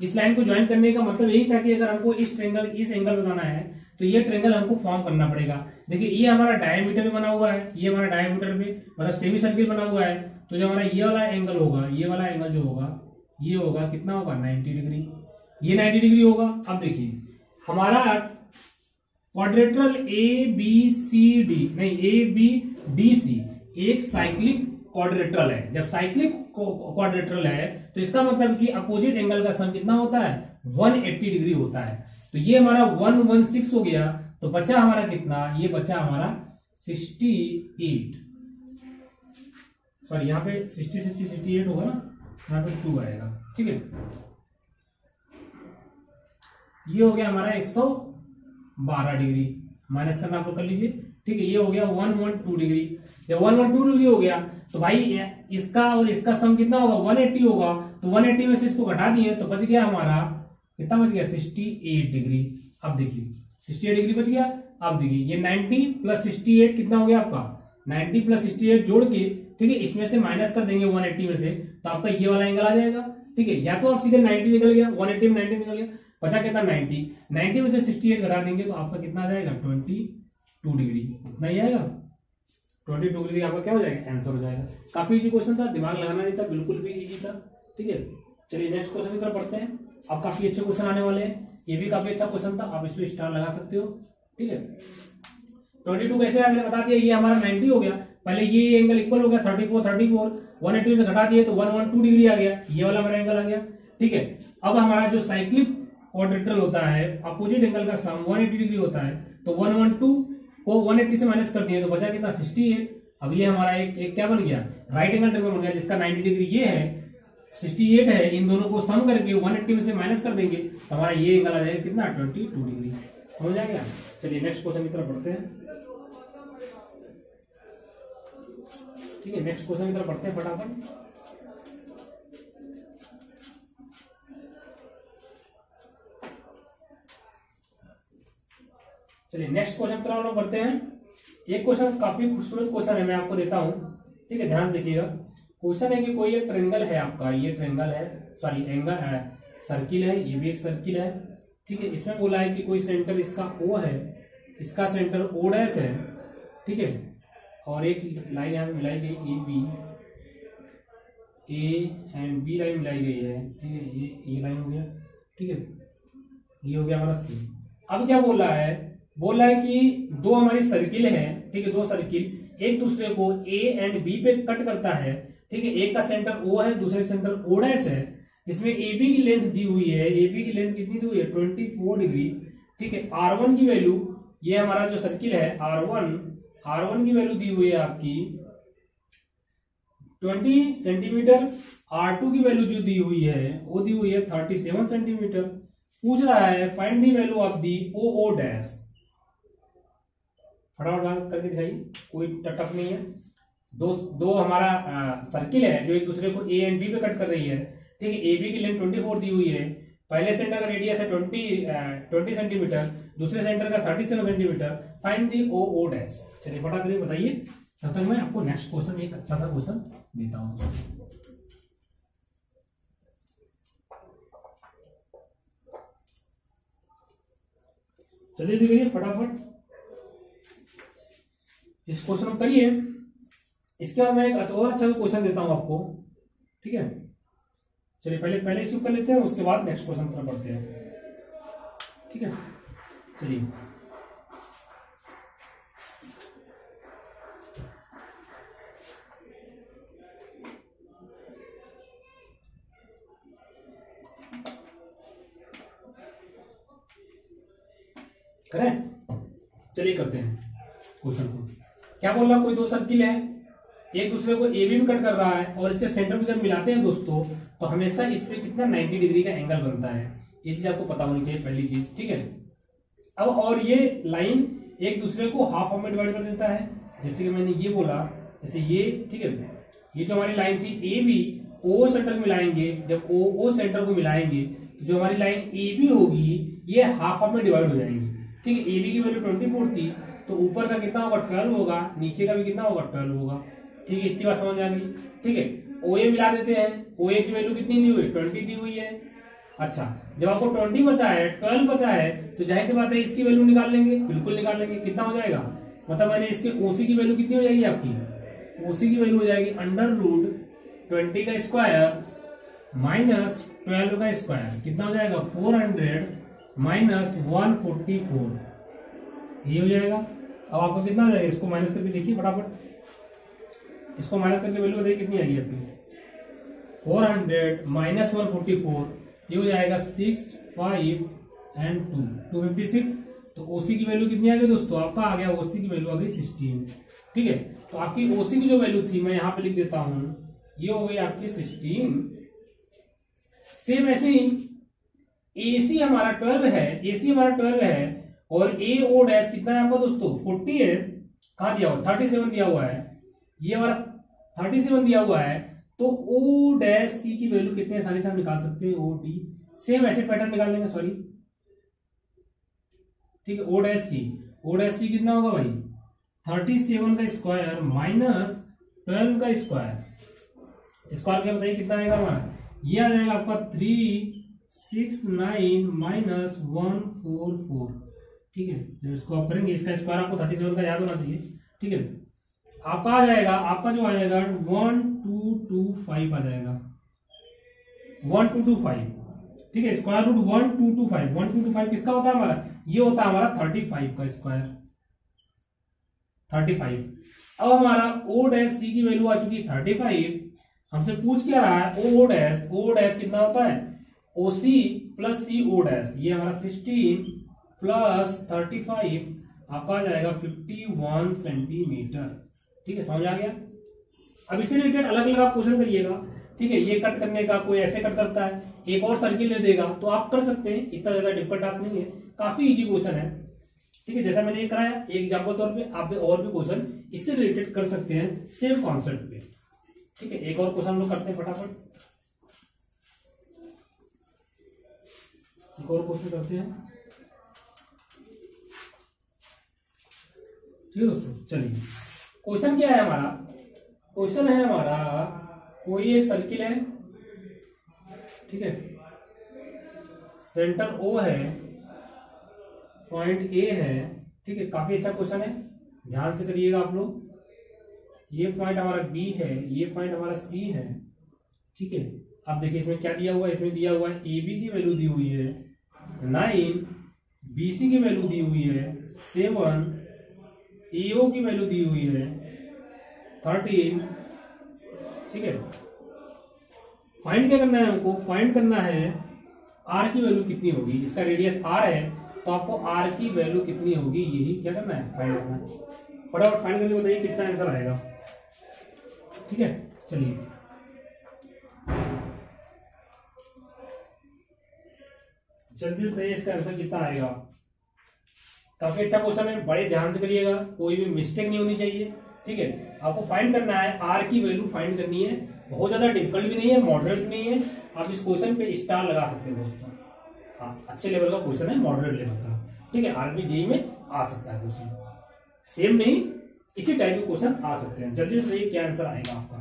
इस लाइन को ज्वाइन करने का मतलब यही था कि अगर हमको इस एंगल बनाना है तो ये ट्रेंगल हमको फॉर्म करना पड़ेगा। देखिए ये हमारा डायमीटर में बना हुआ है, ये हमारा डायमीटर में मतलब सेमी सर्किल बना हुआ है, तो जो हमारा ये वाला एंगल होगा, ये वाला एंगल जो होगा ये होगा कितना होगा 90 डिग्री, ये 90 डिग्री होगा। अब देखिए हमारा क्वाड्रेट्रल ABCD एक साइक्लिक क्वाड्रेट्रल है। जब साइक्लिक क्वाड्रेट्रल है तो इसका मतलब कि अपोजिट एंगल का सम कितना होता है 180 डिग्री होता है। तो ये हमारा 116 हो गया, तो बचा हमारा कितना, ये बचा हमारा 68, सॉरी यहाँ पे 68 होगा ना, यहाँ पे 2 आएगा, ठीक है। ये हो गया हमारा 112 डिग्री, माइनस करना आप लोग कर लीजिए, ठीक है। ये हो गया 112 डिग्री। जब 112 डिग्री हो गया तो भाई इसका और इसका सम कितना होगा 180 होगा, तो 180 में से इसको घटा दिए तो बच गया हमारा कितना, बच गया 68 डिग्री। अब देखिए 68 डिग्री बच गया। अब देखिए ये 90 प्लस 68 कितना हो गया आपका 90 प्लस 68 जोड़ के, ठीक है, इसमें से माइनस कर देंगे 180 में से, तो आपका ये वाला एंगल आ जाएगा, ठीक है। या तो आप सीधे 90 निकल गया, 180 में 90 निकल गया, बचा कितना 90 में से 68 घटा देंगे तो आपका कितना आ जाएगा 22 डिग्री, इतना ही आएगा 22 डिग्री आपका क्या हो जाएगा आंसर हो जाएगा। काफी इजी क्वेश्चन था, दिमाग लगाना नहीं था, बिल्कुल भी इजी था, ठीक है। चलिए नेक्स्ट क्वेश्चन की तरफ पढ़ते हैं। अब काफी अच्छे क्वेश्चन आने वाले हैं, ये भी काफी अच्छा क्वेश्चन था, आप इसमें स्टार लगा सकते हो, ठीक है। 22 कैसे आपने बता दिया, ये हमारा 90 हो गया, पहले ये एंगल इक्वल हो गया 34 180 से घटा दिए तो 112 डिग्री आ गया, ये वाला हमारा एंगल आ गया, ठीक है। अब हमारा जो साइक्लिक क्वाड्रेट्रल होता है अपोजिट एंगल का सम 180 डिग्री होता है, तो 112 को 180 से माइनस कर दिए तो बचा कितना 68। अब ये हमारा एक क्या बन गया राइट एंगल ट्रायंगल बन गया, जिसका 90 डिग्री ये है 68 है, इन दोनों को सम करके 180 में से माइनस कर देंगे तो हमारा ये एंगल आ जाएगा कितना 22 डिग्री। समझ आ गया। चलिए नेक्स्ट क्वेश्चन की तरफ बढ़ते हैं, ठीक है। नेक्स्ट क्वेश्चन की तरफ बढ़ते हैं फटाफट। चलिए नेक्स्ट क्वेश्चन तरफ हम लोग बढ़ते हैं। एक क्वेश्चन काफी खूबसूरत क्वेश्चन है, मैं आपको देता हूं, ठीक है, ध्यान दीजिएगा। क्वेश्चन है कि कोई एक ट्रेंगल है आपका, ये ट्रेंगल है, सॉरी एंगल है, सर्किल है, ये भी एक सर्किल है, ठीक है। इसमें बोला है कि कोई सेंटर इसका O है, इसका सेंटर O' है, ठीक है, और एक लाइन यहाँ पे मिलाई गई A एंड B लाइन मिलाई गई है, ठीक है, ये लाइन हो गया, ठीक है, ये हो गया हमारा C। अब क्या बोल रहा है, बोल रहा है कि दो हमारी सर्किल है, ठीक है, दो सर्किल एक दूसरे को A एंड B पे कट करता है, ठीक है, एक का सेंटर ओ है, दूसरे का सेंटर ओ डैश है, जिसमें AB की लेंथ दी हुई है, AB की लेंथ कितनी दी हुई है 24 डिग्री। ठीक है, R1 की वैल्यू, ये हमारा जो सर्किल है R1 की वैल्यू दी हुई है आपकी 20 सेंटीमीटर। R2 की वैल्यू जो दी हुई है वो दी हुई है 37 सेंटीमीटर। पूछ रहा है find the value of the O dash. फटाफट बात करके दिखाइए, कोई टटक नहीं है। दो हमारा सर्किल है जो एक दूसरे को ए एंड बी पे कट कर रही है। ठीक है, ए बी की लेंथ 24 दी हुई है, पहले सेंटर का रेडियस है 20 सेंटीमीटर, दूसरे सेंटर का 37 centimetre. Find the O dash. चलिए फटाफट बताइए, तब तक मैं आपको नेक्स्ट क्वेश्चन, एक अच्छा सा क्वेश्चन देता हूं। चलिए देखिए फटाफट इस क्वेश्चन को करिए। इसके बाद मैं एक और अच्छा क्वेश्चन देता हूं आपको। ठीक है, चलिए पहले इसको कर लेते हैं, उसके बाद नेक्स्ट क्वेश्चन पर पढ़ते हैं। ठीक है, चलिए करें, चलिए करते हैं क्वेश्चन को। क्या बोल रहा, कोई दो सर्किल है, एक दूसरे को ए बी में कट कर रहा है, और इसके सेंटर को जब मिलाते हैं दोस्तों तो हमेशा इस पे कितना 90 डिग्री का एंगल बनता है। ये चीज आपको पता होनी चाहिए, पहली चीज। ठीक है, अब और ये लाइन एक दूसरे को हाफ में डिवाइड कर देता है, जैसे कि मैंने ये बोला, जैसे ये। ठीक है, ये जो हमारी लाइन थी ए बी ओ सेंटर मिलाएंगे, जब ओ सेंटर को मिलाएंगे तो जो हमारी लाइन ए बी होगी ये हाफ में डिवाइड हो जाएंगी। ठीक है, ए बी की वैल्यू 24 थी, तो ऊपर का कितना होगा 12 होगा, नीचे का भी कितना होगा 12 होगा। ठीक है, इतनी बात समझ आ गई। ठीक है, OA मिला देते हैं, OA की वैल्यू कितनी दी हुई है 20 दी हुई है। अच्छा, जब आपको 20 पता है, 12 पता है, तो जाहिर सी बात है इसकी वैल्यू निकाल लेंगे, बिल्कुल निकाल लेंगे। कितना हो जाएगा, मतलब मैंने इसके OC की वैल्यू कितनी हो जाएगी आपकी, OC की वैल्यू हो जाएगी √20 का स्क्वायर माइनस 12 का स्क्वायर। कितना हो जाएगा 400 माइनस 144, ये हो जाएगा। अब आपको कितना हो जाएगा, इसको माइनस करके देखिए फटाफट, इसको माइनस करके वैल्यू बताइए कितनी आएगी आपकी 400 माइनस 144, ये हो जाएगा 6, 5 एंड 256। तो OC की वैल्यू कितनी आ गई दोस्तों, आपका आ गया OC की वैल्यू आ गई 16। ठीक है, तो आपकी OC की जो वैल्यू थी मैं यहां पे लिख देता हूं, ये हो गई आपकी 16। सेम ऐसे ही AC हमारा 12 है, AC हमारा 12 है, और AO डैश कितना है आपका दोस्तों 40 है। कहां दिया हुआ 37 दिया हुआ है, ये हमारा 37 दिया हुआ है। तो O डैश C की वैल्यू कितने आसानी से हम निकाल सकते हैं, OD। सेम ऐसे पैटर्न निकाल लेंगे, सॉरी। ठीक है, O डैश C कितना होगा भाई 37 का स्क्वायर माइनस 12 का स्क्वायर। स्क्वायर क्या बताइए कितना आएगा हमारा, ये आ जाएगा आपका 369 माइनस 144। ठीक है, जब इसको आप करेंगे, इसका स्क्वायर आपको 37 का याद होना चाहिए। ठीक है, आपका आ जाएगा, आपका जो आ जाएगा 1225 आ जाएगा, 1225। ठीक है, स्क्वायर रूट 1225 किसका होता है हमारा, ये होता है हमारा 35 का स्क्वायर, 35। अब हमारा O डैश C की वैल्यू आ चुकी है 35। हमसे पूछ क्या रहा है O डैश कितना होता है, OC प्लस CO डैश, ये हमारा 16 प्लस 35 आपका आ जाएगा 51 सेंटीमीटर। ठीक है, समझ आ गया। अब इसे रिलेटेड अलग अलग आप क्वेश्चन करिएगा। ठीक है, ये कट करने का, कोई ऐसे कट करता है, एक और सर्किल दे देगा, तो आप कर सकते हैं, इतना ज्यादा डिफिकल्ट टास्क नहीं है, काफी इजी क्वेश्चन है। ठीक है, जैसा मैंने ये कराया, एक एग्जाम्पल तौर पे आप और भी क्वेश्चन इससे रिलेटेड कर सकते हैं, सेम कॉन्सेप्ट पे। ठीक है, एक और क्वेश्चन हम लोग करते हैं फटाफट, एक और क्वेश्चन करते हैं। ठीक है दोस्तों, चलिए क्वेश्चन क्या है हमारा, क्वेश्चन है हमारा कोई एक सर्किल है। ठीक है, सेंटर O है, पॉइंट A है। ठीक है, काफी अच्छा क्वेश्चन है, ध्यान से करिएगा आप लोग। ये पॉइंट हमारा B है, ये पॉइंट हमारा C है। ठीक है, अब देखिए इसमें क्या दिया हुआ है, इसमें दिया हुआ है AB की वैल्यू दी हुई है 9, BC की वैल्यू दी हुई है 7, AO की वैल्यू दी हुई है 13, ठीक है। फाइंड क्या करना है हमको, फाइंड करना है आर की वैल्यू कितनी होगी। इसका रेडियस आर है तो आपको आर की वैल्यू कितनी होगी यही क्या करना है, फाइंड करना है। फटाफट फाइंड करके बताइए कितना आंसर आएगा। ठीक है, चलिए जल्दी बताइए इसका आंसर कितना आएगा। काफी अच्छा क्वेश्चन है, बड़े ध्यान से करिएगा, कोई भी मिस्टेक नहीं होनी चाहिए। ठीक है, आपको फाइंड करना है, आर की वैल्यू फाइंड करनी है। बहुत ज्यादा डिफिकल्ट भी नहीं है, मॉडरेट भी नहीं है। आप इस क्वेश्चन पे स्टार लगा सकते हैं दोस्तों। हाँ, अच्छे लेवल का क्वेश्चन है, मॉडरेट लेवल का। ठीक है, आरबी जेईई में आ सकता है क्वेश्चन, सेम नहीं इसी टाइप के क्वेश्चन आ सकते हैं। जल्दी से बताइए क्या आंसर आएगा आपका,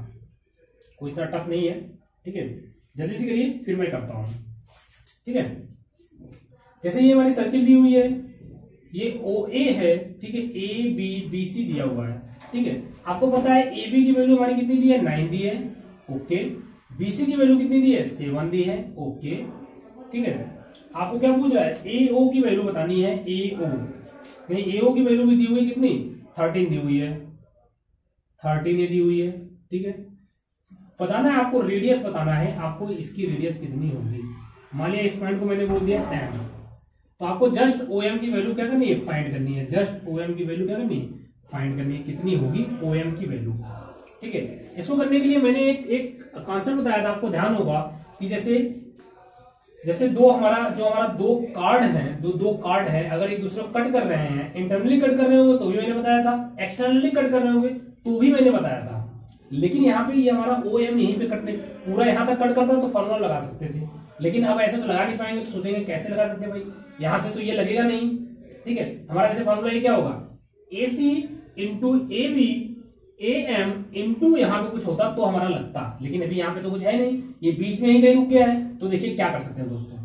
कोई इतना टफ नहीं है। ठीक है, जल्दी से करिए फिर मैं करता हूं। ठीक है, जैसे ये हमारी सर्किल दी हुई है, ये ओ ए है। ठीक है, ए बी बी सी दिया हुआ है। ठीक है, आपको पता है ए बी की वैल्यू हमारी कितनी दी है, 9 दी है। ओके, बी सी की वैल्यू कितनी दी है, 7 दी है। ओके, ठीक है, आपको क्या पूछ रहा है, ए ओ की वैल्यू बतानी है। ए ओ नहीं, ए ओ की वैल्यू भी दी हुई है कितनी, 13 दी हुई है, 13 दी हुई है। ठीक है, बताना है आपको, रेडियस बताना है आपको, इसकी रेडियस कितनी होगी। मान लिया इस पॉइंट को मैंने बोल दिया एम, तो आपको जस्ट ओ एम की वैल्यू क्या करनी है, फाइंड करनी है। जस्ट ओ एम की वैल्यू क्या करनी है, फाइंड करनी है, कितनी होगी ओ एम की वैल्यू। ठीक है, इसको करने के लिए मैंने एक कॉन्सेप्ट बताया था, आपको ध्यान होगा कि जैसे दो हमारा दो कार्ड हैं, दो कार्ड है, अगर एक दूसरे को कट कर रहे हैं, इंटरनली कट कर रहे होंगे तो भी मैंने बताया था, एक्सटर्नली कट कर रहे होंगे तो भी मैंने बताया था। लेकिन यहाँ पे ये हमारा ओ एम यहीं पे कटने, पूरा यहां तक कट करता तो फॉर्मूला लगा सकते थे, लेकिन अब ऐसे तो लगा नहीं पाएंगे। तो सोचेंगे कैसे लगा सकते हैं भाई, यहां से तो ये लगेगा नहीं। ठीक है, हमारा जैसे फॉर्मूला ये क्या होगा, A C into A B A M into यहाँ पे कुछ होता तो हमारा लगता, लेकिन अभी यहाँ पे तो कुछ है नहीं, ये बीच में ही कहीं रुक गया है। तो देखिए क्या कर सकते हैं दोस्तों,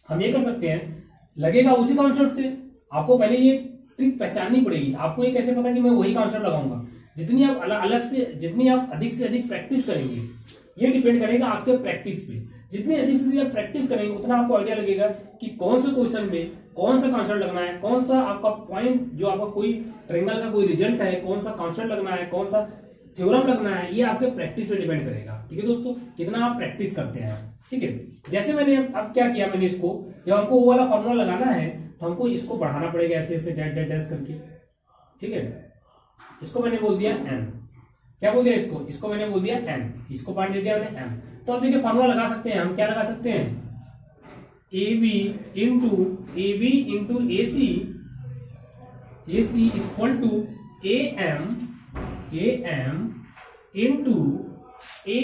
हम ये कर सकते हैं, लगेगा उसी कॉन्सेप्ट से। आपको पहले ये ट्रिक पहचाननी पड़ेगी। आपको ये कैसे पता कि मैं वही कॉन्सेप्ट लगाऊंगा, जितनी आप अलग से जितनी आप अधिक से अधिक प्रैक्टिस करेंगे, ये डिपेंड करेगा आपके प्रैक्टिस पे। जितनी अधिक से अधिक प्रैक्टिस करेंगे उतना आपको आइडिया लगेगा कि कौन से क्वेश्चन में कौन सा कॉन्सेप्ट लगना है, कौन सा आपका पॉइंट, जो आपका कोई ट्रायंगल का कोई रिजल्ट है, कौन सा कॉन्सेप्ट लगना है, कौन सा थ्योरम लगना है, ये आपके प्रैक्टिस पे डिपेंड करेगा। ठीक है दोस्तों, कितना आप प्रैक्टिस करते हैं। ठीक है, जैसे मैंने अब क्या किया, मैंने इसको जब हमको वो वाला फॉर्मूला लगाना है तो हमको इसको बढ़ाना पड़ेगा ऐसे ऐसे डैश डैश डैश करके। ठीक है, इसको मैंने बोल दिया एम, क्या बोल दिया इसको मैंने बोल दिया एम, इसको पॉइंट दे दिया मैंने एम। तो अब देखिए फॉर्मूला लगा सकते हैं हम, क्या लगा सकते हैं, A B into A C equal to A M into A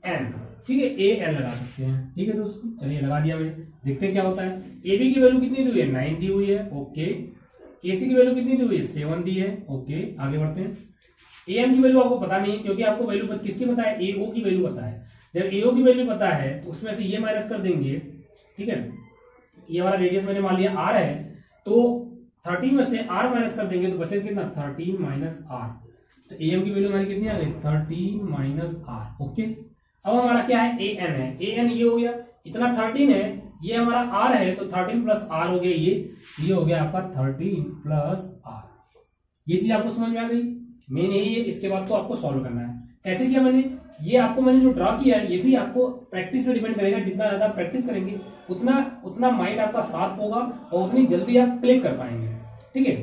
N. ठीक है, ए एन लगा सकते हैं। ठीक है दोस्तों, चलिए लगा दिया मैंने, देखते हैं क्या होता है। ए बी की वैल्यू कितनी दी हुई है, 9 दी हुई है। ओके, ए सी की वैल्यू कितनी दी हुई है, 7 दी है। ओके, आगे बढ़ते हैं। ए एम की वैल्यू आपको पता नहीं, क्योंकि आपको वैल्यू किसकी पता है, ए ओ की वैल्यू पता है। जब ए ओ की वैल्यू पता है तो उसमें से ये माइनस कर देंगे। ठीक है, ये हमारा रेडियस मैंने मान लिया आर है, तो 13 में से आर माइनस कर देंगे तो बचेगा कितना, 13 माइनस आर। तो ए एम की वैल्यू हमारी कितनी आ गई, 13 माइनस आर। ओके, अब हमारा क्या है, ए एन है। ए एन ये हो गया, इतना 13 है, ये हमारा आर है, तो 13 प्लस आर हो गया, ये हो गया आपका 13 प्लस आर। ये चीज आपको समझ में आ गई, मेन यही है। इसके बाद तो आपको सॉल्व करना है। कैसे किया मैंने, मैंने जो ड्रा किया है, ये भी आपको प्रैक्टिस पे डिपेंड करेगा। जितना ज्यादा प्रैक्टिस करेंगे उतना माइंड आपका शार्प होगा और उतनी जल्दी आप क्लिक कर पाएंगे। ठीक है,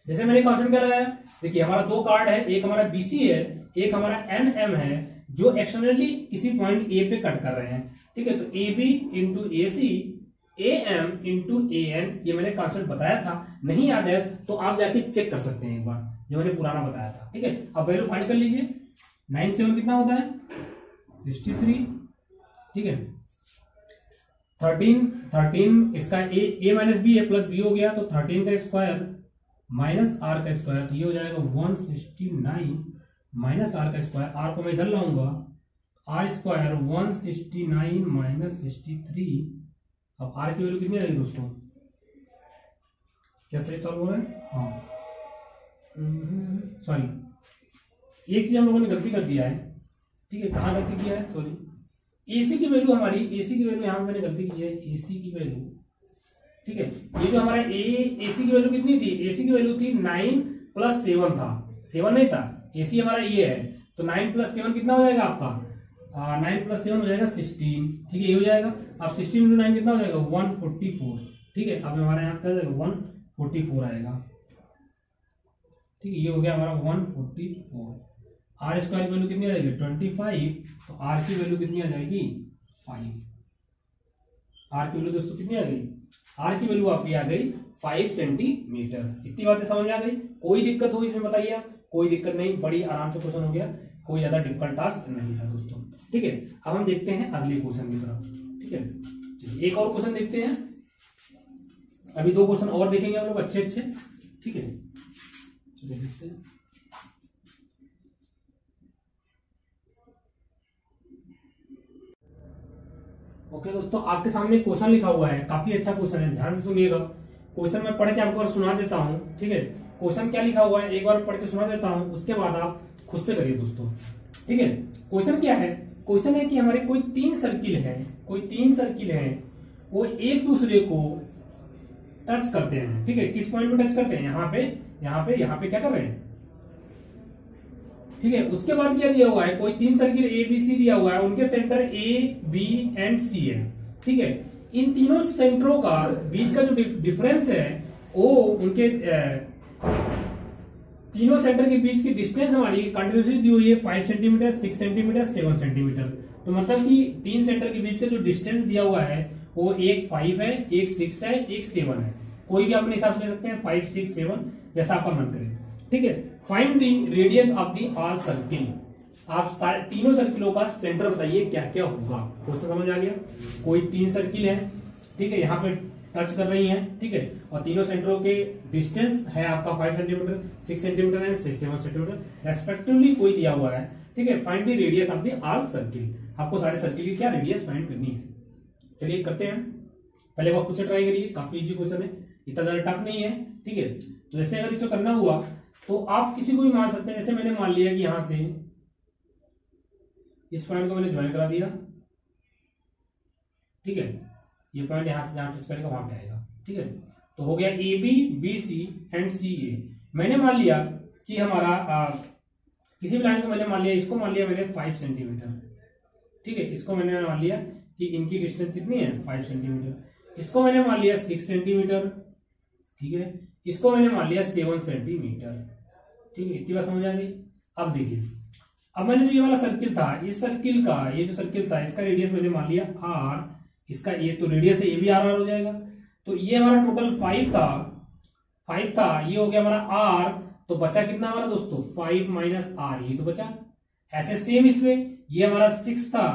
जैसे मैंने कॉन्सेप्ट क्या लगाया, देखिए हमारा दो कार्ड है, एक हमारा बीसी है, एक हमारा एन एम है, जो एक्सटर्नली किसी पॉइंट ए पे कट कर रहे हैं। ठीक है, तो A B into A C A M into A N, ये मैंने कॉन्सेप्ट बताया था। नहीं याद है तो आप जाके चेक कर सकते हैं एक बार, जो मैंने पुराना बताया था। ठीक है, अब वैल्यू फाइंड कर लीजिए। 9 7 कितना होता है, 63। ठीक है, 13 इसका ए माइनस बी है प्लस बी हो गया, तो 13 का स्क्वायर माइनस आर का स्क्वायर, तो ये हो जाएगा 169 माइनस आर का स्क्वायर। आर को मैं इधर लाऊंगा, आर स्क्वायर 169 माइनस 63। अब आर की वैल्यू कितनी रहेगी दोस्तों, क्या सही सॉल्व हो रहा है, हाँ सॉरी एक चीज हम लोगों ने गलती कर दिया है। ठीक है, कहाँ गलती किया है, सॉरी, एसी की वैल्यू यहाँ पे मैंने गलती की है, एसी की वैल्यू। ठीक है, ये जो हमारा एसी की वैल्यू कितनी थी, एसी की वैल्यू थी 9 प्लस 7 था, 7 नहीं था, एसी हमारा ये है, तो 9+7 कितना हो जाएगा आपका 9+7 हो जाएगा 16। ठीक है, ये हो जाएगा। अब 16 × 9 कितना हो जाएगा 144। ठीक है, अब हमारे यहाँ पे 144 आएगा। ठीक है, ये हो गया हमारा 144। आर स्क्वायर की वैल्यू कितनी आ जाएगी 25। तो आर की वैल्यू कितनी आ जाएगी 5। आर की वैल्यू दोस्तों कितनी आ गई, आर की वैल्यू आपकी आ गई 5 सेंटीमीटर। इतनी बातें समझ में आ गई। कोई दिक्कत होगी इसमें बताइए आप? कोई दिक्कत नहीं, बड़ी आराम से क्वेश्चन हो गया, कोई ज्यादा डिफिकल्ट टास्क नहीं था दोस्तों। ठीक है, अब हम देखते हैं अगले क्वेश्चन की तरफ। ठीक है, चलिए एक और क्वेश्चन देखते हैं। अभी 2 क्वेश्चन और देखेंगे हम लोग अच्छे। ठीक है, चलिए देखते हैं। ओके दोस्तों, आपके सामने क्वेश्चन लिखा हुआ है, काफी अच्छा क्वेश्चन है, ध्यान से सुनिएगा। क्वेश्चन मैं पढ़ के आपको और सुना देता हूं। ठीक है, क्वेश्चन क्या लिखा हुआ है एक बार पढ़ के सुना देता हूं, उसके बाद आप खुद से करिए दोस्तों। ठीक है, क्वेश्चन क्या है? क्वेश्चन है कि हमारे कोई 3 सर्किल है, वो एक दूसरे को टच करते हैं। ठीक है, किस पॉइंट पे टच करते हैं? यहाँ पे क्या कर रहे हैं? ठीक है, उसके बाद क्या दिया हुआ है? कोई 3 सर्किल ए बी सी दिया हुआ है, उनके सेंटर ए बी एंड सी है। ठीक है, इन तीनों सेंटरों का बीच का जो डिफरेंस है वो उनके तीनों सेंटर के बीच की डिस्टेंस हमारी कंटिन्यूसली दी हुई है 5 सेंटीमीटर, 6 सेंटीमीटर, 7 सेंटीमीटर। तो मतलब कि 3 सेंटर के बीच का जो डिस्टेंस दिया हुआ है वो एक 5 है, एक 6 है, एक 7 है। कोई भी अपने हिसाब से ले सकते हैं, 5, 6, 7 जैसा आपका मन करे। ठीक है, find the radius of the all circle. आप तीनों सर्किलों का सेंटर बताइए क्या क्या होगा। क्वेश्चन समझ आ गया? कोई 3 सर्किल है, ठीक है, यहाँ पे टच कर रही हैं। ठीक है, और तीनों सेंटरों के डिस्टेंस है आपका 5 centimetre, 6 centimetre and 7 centimetre respectively कोई दिया हुआ है। ठीक है, find the radius of the all circle. आपको सारे सर्किल की क्या रेडियस फाइंड करनी है। चलिए करते हैं। पहले वो खुद से ट्राई करिए, काफी इजी क्वेश्चन है, इतना ज्यादा टफ नहीं है। ठीक है, तो जैसे अगर इसको करना हुआ तो आप किसी को भी मान सकते हैं। जैसे मैंने मान लिया कि यहां से इस पॉइंट को मैंने ज्वाइन करा दिया। ठीक है, ये पॉइंट यहां से जहां टच करेगा वहां पे आएगा। ठीक है, तो हो गया A B, B C and C A. मैंने मान लिया कि हमारा किसी भी लाइन को मैंने मान लिया, इसको मान लिया मैंने 5 सेंटीमीटर। ठीक है, इसको मैंने मान लिया कि इनकी डिस्टेंस कितनी है 5 सेंटीमीटर। इसको मैंने मान लिया 6 सेंटीमीटर। ठीक है, इसको मैंने मान लिया 7 सेंटीमीटर। ठीक है, इतनी बात समझ आ गई। अब देखिए, अब मैंने जो ये वाला सर्किल था, इस सर्किल का ये जो सर्किल था इसका रेडियस मैंने मान लिया आर। इसका ये तो रेडियस है, ये भी आर हो जाएगा। तो ये हमारा टोटल 5 था, ये हो गया हमारा आर। तो बचा कितना हमारा दोस्तों 5 माइनस आर, ये तो बचा। ऐसे सेम इसमें ये हमारा 6 था,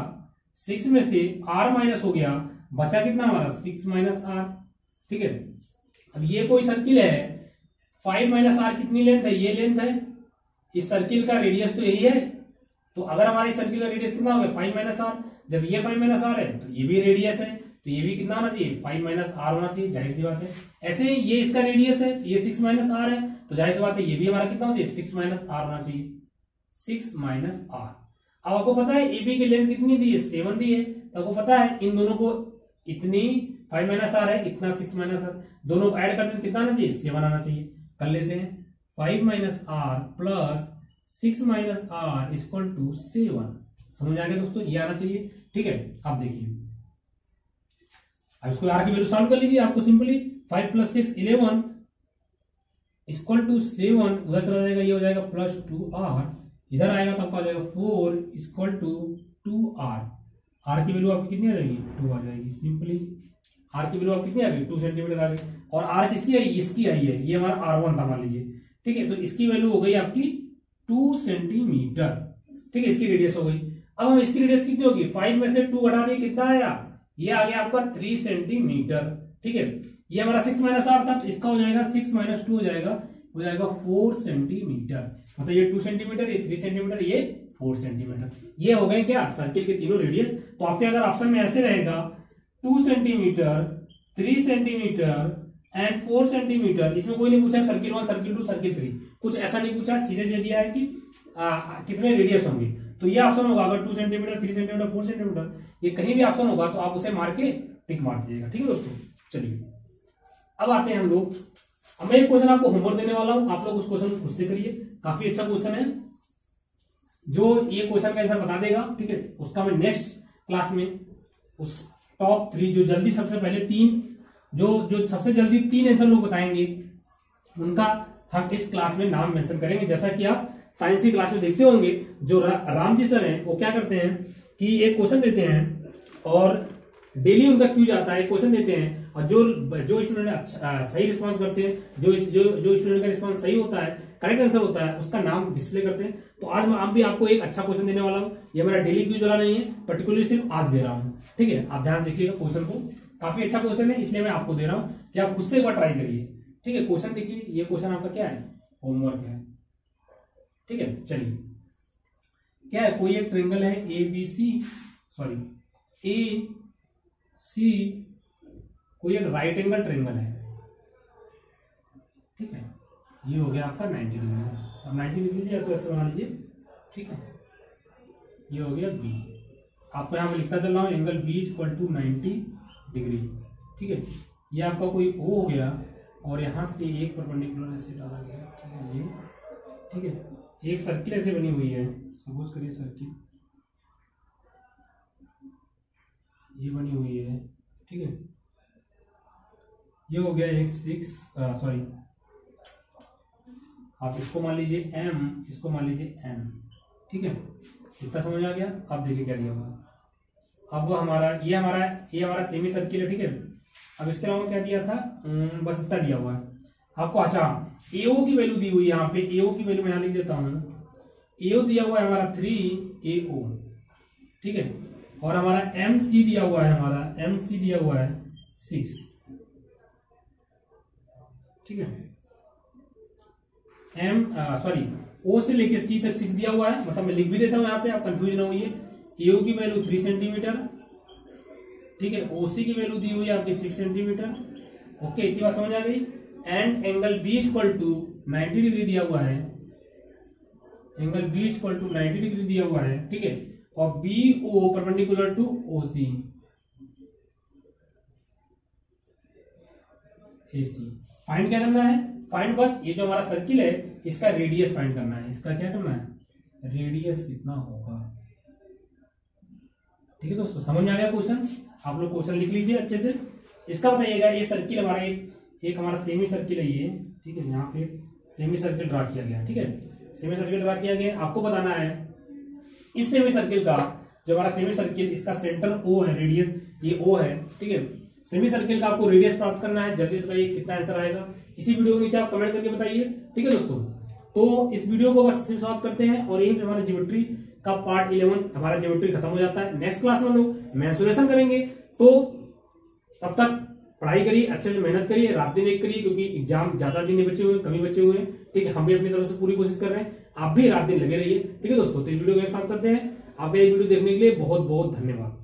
6 में से आर माइनस हो गया, बचा कितना हमारा 6 माइनस आर। ठीक है, अब ये कोई सर्किल है, 5 माइनस आर कितनी लेंथ है? ये लेंथ है। इस सर्किल का रेडियस तो यही है। तो अगर हमारे सर्किल का रेडियस कितना हो गया 5 माइनस आर, जब ये 5 माइनस आर है तो ये भी रेडियस है, तो ये भी कितना होना चाहिए 5 माइनस आर होना चाहिए, जाहिर सी बात है। ऐसे ही ये इसका रेडियस है, तो ये 6 माइनस आर है, तो जाहिर सी बात है ये भी हमारा कितना होना चाहिए 6 माइनस आर होना चाहिए, 6 माइनस आर। अब आपको पता है एबी की लेंथ कितनी दी है 7 दी है, तो आपको पता है इन दोनों को इतनी 5 माइनस आर है, इतना 6 माइनस आर, दोनों को ऐड कर दें कितना आना चाहिए 7 आना चाहिए। कर लेते हैं 5 minus R plus 6 minus R equal to 7। समझ आ गया दोस्तों, ये आना चाहिए। ठीक है, आप देखिए, अब इसको आर की वैल्यू सॉल्व कर लीजिए। आपको सिंपली 5 प्लस 6 11 इक्वल टू 7, उधर चला जाएगा, ये हो जाएगा प्लस 2r, इधर आएगा तो आपका आ जाएगा 4 इक्वल टू 2r। आर की वैल्यू आपकी कितनी आ जाएगी 2 आ जाएगी। सिंपली आर की वैल्यू आपकी कितनी आ गई 2 सेंटीमीटर आ गई। और आर किसकी आई? इसकी आई है, ये हमारा R1 था मान लीजिए। ठीक है, तो इसकी वैल्यू हो गई आपकी 2 सेंटीमीटर। ठीक है, इसकी रेडियस हो गई। अब हम इसकी रेडियस कितनी होगी 5 में से 2 घटा दिए, कितना आया? ये आ गया आपका 3 सेंटीमीटर। ठीक है, ये हमारा 6 माइनस आर था, तो इसका हो जाएगा 6 माइनस 2 हो जाएगा 4 सेंटीमीटर। मतलब ये 2 सेंटीमीटर, ये 3 सेंटीमीटर, ये 4 सेंटीमीटर। ये हो गए क्या सर्किल के तीनों रेडियस। तो आपके अगर ऑप्शन में ऐसे रहेगा 2 सेंटीमीटर, 3 सेंटीमीटर एंड 4 सेंटीमीटर, इसमें कोई नहीं पूछा सर्किल 1, सर्किल 2, सर्किल 3, कुछ ऐसा नहीं पूछा, सीधे दे दिया है कि कितने रेडियस होंगे। तो ये ऑप्शन होगा अगर 2 सेंटीमीटर, 3 सेंटीमीटर, 4 सेंटीमीटर, ये कहीं भी ऑप्शन होगा तो आप उसे मार के टिक मार दीजिएगा। ठीक है दोस्तों, चलिए अब आते हैं हम लोग। अब मैं एक क्वेश्चन आपको होमवर्क देने वाला हूं, आप लोग उस क्वेश्चन को खुद से करिए, काफी अच्छा क्वेश्चन है। जो ये क्वेश्चन का आंसर बता देगा, ठीक है, उसका मैं नेक्स्ट क्लास में उस टॉप 3 जो जल्दी सबसे पहले 3 जो सबसे जल्दी 3 आंसर लोग बताएंगे उनका हम इस क्लास में नाम मेंशन करेंगे। जैसा कि आप साइंस की क्लास में देखते होंगे, जो राम जी सर हैं वो क्या करते हैं कि एक क्वेश्चन देते हैं और डेली उनका क्यूज आता है, क्वेश्चन देते हैं और जो स्टूडेंट सही रिस्पांस करते हैं, जो स्टूडेंट का रिस्पांस सही होता है, करेक्ट आंसर होता है, उसका नाम डिस्प्ले करते हैं। तो आज मैं आप भी आपको एक अच्छा क्वेश्चन देने वाला हूं। ये मेरा डेली क्यूज वाला नहीं है, पर्टिकुलरली सिर्फ आज दे रहा हूं, ठीक है। आप ध्यान देखिएगा क्वेश्चन को, काफी अच्छा क्वेश्चन है, इसलिए मैं आपको दे रहा हूं कि आप खुद से एक बार ट्राई करिए, ठीक है। क्वेश्चन देखिए, ये क्वेश्चन आपका क्या है, होमवर्क है, ठीक है। चलिए, क्या है, कोई एक ट्रायंगल है ए सी, कोई एक राइट एंगल ट्रायंगल है, ठीक है। ये हो गया आपका 90 डिग्री। अब 90 डिग्री से या तो ऐसे बना लीजिए, ठीक है। ये हो गया बी, आपको यहां पर लिखता चल रहा हूं angle B equal to 90 degree, ठीक है। ये आपका कोई ओ हो गया और यहां से एक परपेंडिकुलर ऐसे डाला गया, ठीक है। ये ठीक है, एक सर्किल ऐसे बनी हुई है, सपोज करिए सर्किल ये बनी हुई है, ठीक है। ये हो गया एक आप इसको मान लीजिए M, इसको मान लीजिए N, ठीक है। इतना समझ आ गया। अब देखिए क्या दिया हुआ, अब ये हमारा सेमी सर्किल है, ठीक है। अब इसके अलावा क्या दिया था, बस इतना दिया हुआ है आपको। अच्छा, AO की वैल्यू दी हुई है यहाँ पे, AO की वैल्यू मैं यहाँ लिख देता हूं। AO दिया हुआ है हमारा 3AO, ठीक है। और हमारा MC दिया हुआ है 6, ठीक है। O से लेके C तक 6 दिया हुआ है, मतलब मैं लिख भी देता हूं यहाँ पे, आप कंफ्यूज ना होइए। AO की वैल्यू 3 सेंटीमीटर, ठीक है। OC की वैल्यू दी हुई है आपकी 6 सेंटीमीटर, ओके। इतनी बात समझ आ गई। And angle B equal to 90 degree दिया हुआ है, angle B equal to 90 degree दिया हुआ है, ठीक है। और BO perpendicular to OC, AC। Find क्या करना है, फाइंड बस ये जो हमारा सर्किल है इसका रेडियस फाइंड करना है। इसका क्या करना है, रेडियस कितना होगा, ठीक है दोस्तों। समझ में आ गया क्वेश्चन, आप लोग क्वेश्चन लिख लीजिए अच्छे से। इसका बताइएगा, ये सर्किल हमारा एक हमारा सेमी सर्किल है ये, ठीक है। यहाँ पे सेमी सर्किल ड्रा किया गया, ठीक है। सेमी सर्किल ड्रा किया गया, आपको बताना है इस सेमी सर्किल का, जो हमारा सेमी सर्किल इसका सेंटर O है, रेडियस ये O है, ठीक है। सेमी सर्किल का आपको रेडियस प्राप्त करना है। जल्दी बताइए कितना आंसर आएगा, इसी वीडियो के नीचे आप कमेंट करके बताइए, ठीक है दोस्तों। तो इस वीडियो को बस सिर्फ समाप्त करते हैं और यहीं पे हमारा ज्योमेट्री का पार्ट 11 हमारा ज्योमेट्री खत्म हो जाता है। नेक्स्ट क्लास में हम लोग मेंसुरेशन करेंगे, तो तब तक पढ़ाई करिए, अच्छे से मेहनत करिए, रात दिन एक करिए, क्योंकि एग्जाम ज्यादा दिन नहीं बचे हुए, कमी बचे हुए हैं, ठीक है। हम भी अपनी तरफ से पूरी कोशिश कर रहे हैं, आप भी रात दिन लगे रहिए, ठीक है दोस्तों। तो इस वीडियो को समाप्त करते हैं। आप ये वीडियो देखने के लिए बहुत बहुत धन्यवाद।